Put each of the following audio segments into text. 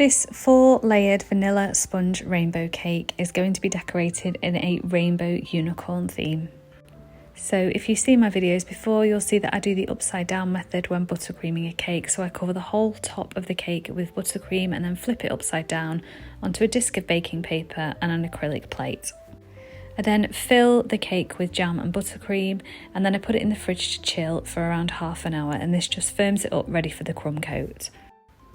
This 4-layered vanilla sponge rainbow cake is going to be decorated in a rainbow unicorn theme. So if you've seen my videos before, you'll see that I do the upside down method when buttercreaming a cake. So I cover the whole top of the cake with buttercream and then flip it upside down onto a disc of baking paper and an acrylic plate. I then fill the cake with jam and buttercream, and then I put it in the fridge to chill for around half an hour, and this just firms it up ready for the crumb coat.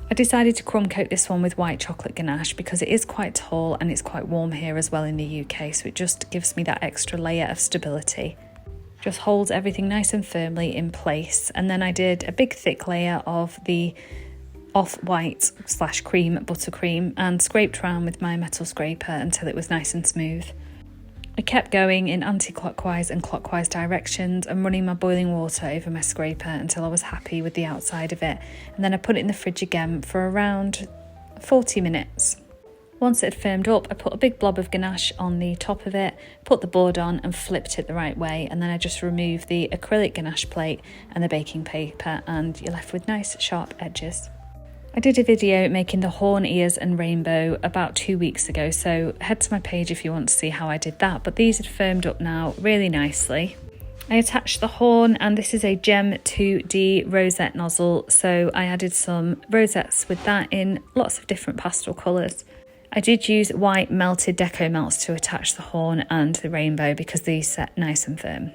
I decided to crumb coat this one with white chocolate ganache because it is quite tall and it's quite warm here as well in the UK, so it just gives me that extra layer of stability. Just holds everything nice and firmly in place. And then I did a big thick layer of the off-white / cream buttercream and scraped around with my metal scraper until it was nice and smooth. I kept going in anti-clockwise and clockwise directions and running my boiling water over my scraper until I was happy with the outside of it, and then I put it in the fridge again for around 40 minutes. Once it had firmed up, I put a big blob of ganache on the top of it, put the board on and flipped it the right way, and then I just removed the acrylic ganache plate and the baking paper, and you're left with nice sharp edges. I did a video making the horn, ears and rainbow about 2 weeks ago, so head to my page if you want to see how I did that, but these had firmed up now really nicely. I attached the horn, and this is a Gem 2D rosette nozzle, so I added some rosettes with that in lots of different pastel colours. I did use white melted deco melts to attach the horn and the rainbow because these set nice and firm.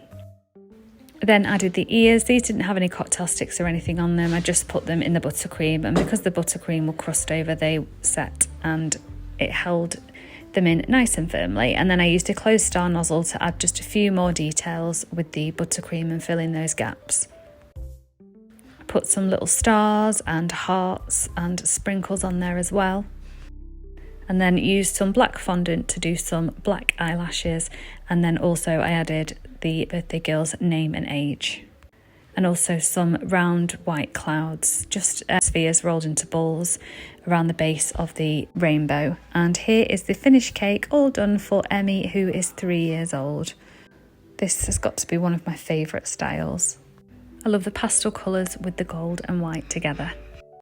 I then added the ears. These didn't have any cocktail sticks or anything on them. I just put them in the buttercream, and because the buttercream will crust over, they set and it held them in nice and firmly. And then I used a closed star nozzle to add just a few more details with the buttercream and fill in those gaps. I put some little stars and hearts and sprinkles on there as well. And then used some black fondant to do some black eyelashes, and then also I added the birthday girl's name and age, and also some round white clouds, just spheres rolled into balls around the base of the rainbow. And here is the finished cake, all done for Emmy, who is 3 years old. This has got to be one of my favourite styles. I love the pastel colours with the gold and white together.